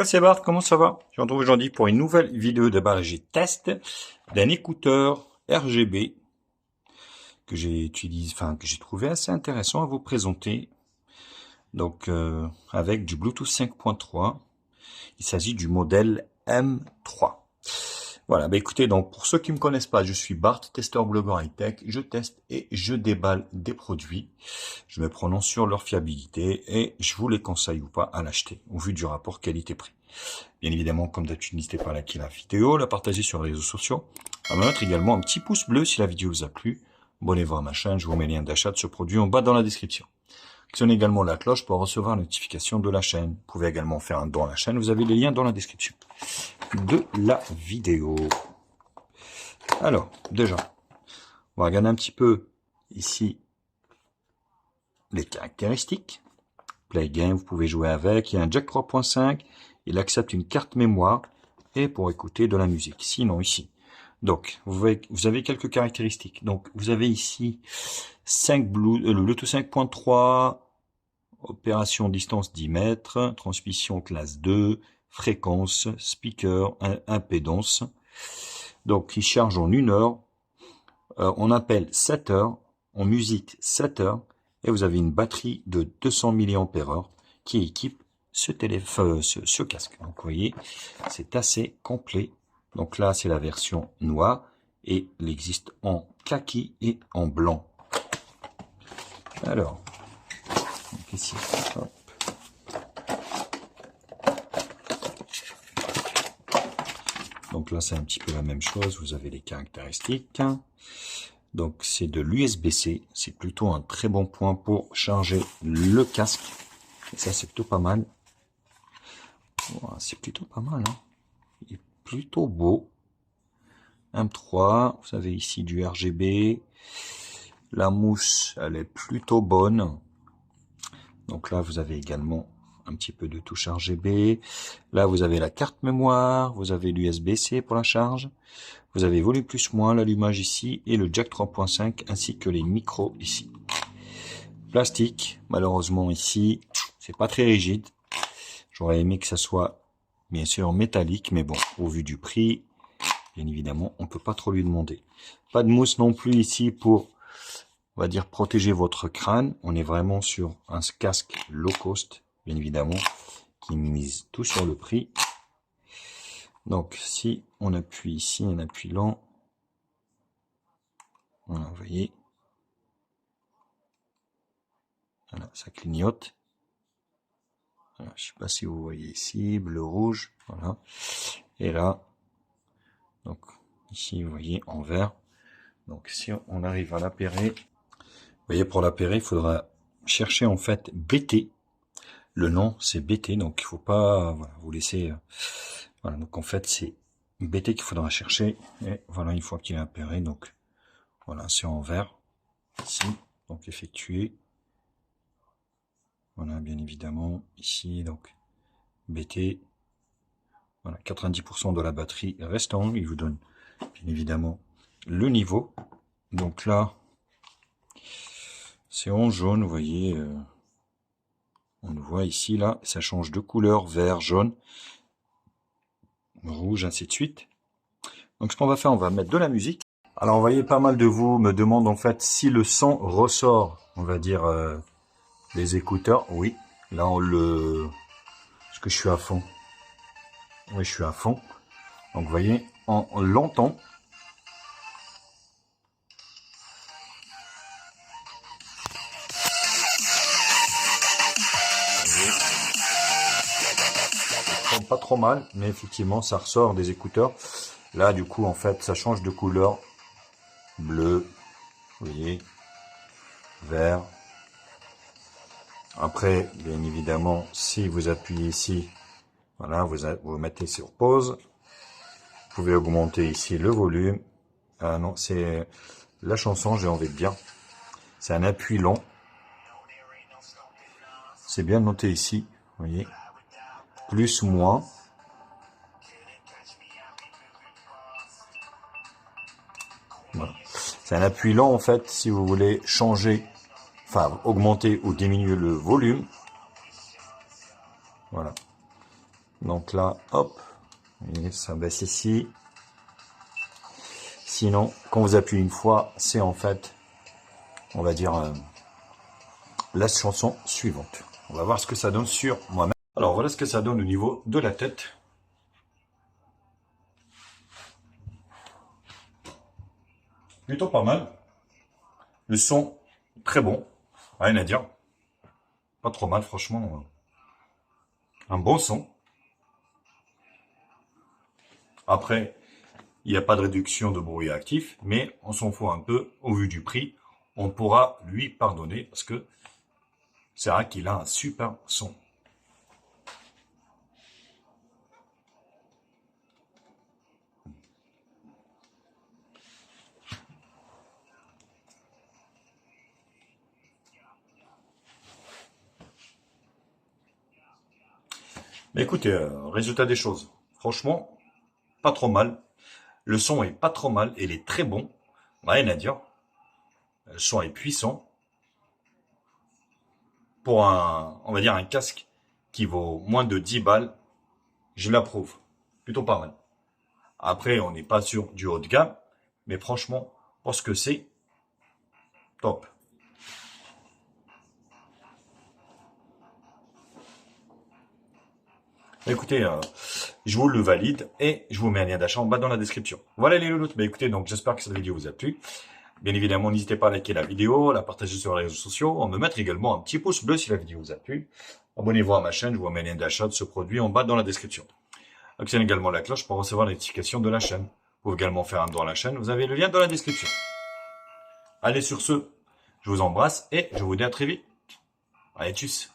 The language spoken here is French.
C'est Bart, comment ça va? Je vous retrouve aujourd'hui pour une nouvelle vidéo de barrage test d'un écouteur RGB que j'ai utilisé, que j'ai trouvé assez intéressant à vous présenter. Donc avec du Bluetooth 5.3, il s'agit du modèle M3. Voilà, écoutez, donc pour ceux qui me connaissent pas, je suis Bart, testeur blogueur high-tech, je teste et je déballe des produits. Je me prononce sur leur fiabilité et je vous les conseille ou pas à l'acheter au vu du rapport qualité-prix. Bien évidemment, comme d'habitude, n'hésitez pas à liker la vidéo, la partager sur les réseaux sociaux, à me mettre également un petit pouce bleu si la vidéo vous a plu. Abonnez-vous à ma chaîne, je vous mets le lien d'achat de ce produit en bas dans la description. Actionnez également la cloche pour recevoir la notification de la chaîne. Vous pouvez également faire un don à la chaîne, vous avez les liens dans la description de la vidéo. Alors, déjà, on va regarder un petit peu ici les caractéristiques. Play Game, vous pouvez jouer avec, il y a un jack 3.5, il accepte une carte mémoire et pour écouter de la musique. Sinon ici, donc vous avez quelques caractéristiques. Donc vous avez ici le Bluetooth 5.3, opération distance 10 mètres, transmission classe 2, fréquence, speaker, impédance. Donc il charge en 1 heure, on appelle 7 heures, en musique 7 heures, et vous avez une batterie de 200 mAh qui équipe ce casque. Donc vous voyez, c'est assez complet. Donc là, c'est la version noire et il existe en kaki et en blanc. Alors, donc ici, hop. Donc là, c'est un petit peu la même chose. Vous avez les caractéristiques. Donc c'est de l'USB-C. C'est plutôt un très bon point pour charger le casque. Et ça, c'est plutôt pas mal. Voilà, c'est plutôt pas mal, hein. Il est plutôt beau. M3, vous avez ici du RGB. La mousse, elle est plutôt bonne. Donc là, vous avez également un petit peu de touche RGB. Là, vous avez la carte mémoire. Vous avez l'USB-C pour la charge. Vous avez volume plus moins, l'allumage ici et le jack 3.5 ainsi que les micros ici. Plastique, malheureusement ici, c'est pas très rigide. J'aurais aimé que ça soit bien sûr métallique, mais bon, au vu du prix, bien évidemment, on peut pas trop lui demander. Pas de mousse non plus ici pour, on va dire, protéger votre crâne. On est vraiment sur un casque low cost, bien évidemment, qui mise tout sur le prix. Donc, si on appuie ici, un appui lent, voilà, vous voyez, voilà, ça clignote. Voilà, je sais pas si vous voyez ici, bleu, rouge, voilà. Et là, donc ici, vous voyez, en vert. Donc, si on arrive à l'appairer, vous voyez, pour l'appairer, il faudra chercher en fait BT. Le nom, c'est BT, donc il faut pas vous laisser. Voilà, donc en fait, c'est BT qu'il faudra chercher. Et voilà, une fois qu'il est appairé, donc voilà, c'est en vert ici, donc effectué. Voilà, bien évidemment ici, donc BT. Voilà, 90% de la batterie restant. Il vous donne bien évidemment le niveau. Donc là, c'est en jaune, vous voyez. On le voit ici, là, ça change de couleur, vert, jaune, rouge, ainsi de suite. Donc ce qu'on va faire, on va mettre de la musique. Alors vous voyez, pas mal de vous me demandent en fait si le son ressort, on va dire, les écouteurs. Oui, là on le... Est-ce que je suis à fond? Oui, je suis à fond. Donc vous voyez, on l'entend. Pas trop mal, mais effectivement ça ressort des écouteurs. Là du coup en fait ça change de couleur. Bleu, vous voyez, vert. Après bien évidemment si vous appuyez ici, voilà, vous mettez sur pause. Vous pouvez augmenter ici le volume. Ah non, c'est la chanson, j'ai envie de dire. C'est un appui long. C'est bien noté ici, vous voyez. Plus, moins. Voilà. C'est un appui lent en fait si vous voulez changer, enfin augmenter ou diminuer le volume. Voilà. Donc là, hop, et ça baisse ici. Sinon, quand vous appuyez une fois, c'est en fait, on va dire, la chanson suivante. On va voir ce que ça donne sur moi-même. Alors voilà ce que ça donne au niveau de la tête. Plutôt pas mal. Le son, très bon. Rien à dire. Pas trop mal, franchement. Un bon son. Après, il n'y a pas de réduction de bruit actif, mais on s'en fout un peu au vu du prix. On pourra lui pardonner parce que c'est vrai qu'il a un super son. Mais écoutez, résultat des choses. Franchement, pas trop mal. Le son est pas trop mal, il est très bon. Rien à dire. Le son est puissant. Pour un, on va dire un casque qui vaut moins de 10 balles, je l'approuve. Plutôt pas mal. Après, on n'est pas sur du haut de gamme, mais franchement, pour ce que c'est, top. Écoutez, je vous le valide et je vous mets un lien d'achat en bas dans la description. Voilà les louloutes. Mais écoutez, donc j'espère que cette vidéo vous a plu. Bien évidemment, n'hésitez pas à liker la vidéo, à la partager sur les réseaux sociaux, à me mettre également un petit pouce bleu si la vidéo vous a plu. Abonnez-vous à ma chaîne, je vous mets un lien d'achat de ce produit en bas dans la description. Actionnez également la cloche pour recevoir les notifications de la chaîne. Vous pouvez également faire un don à la chaîne, vous avez le lien dans la description. Allez sur ce, je vous embrasse et je vous dis à très vite. Allez, tchuss.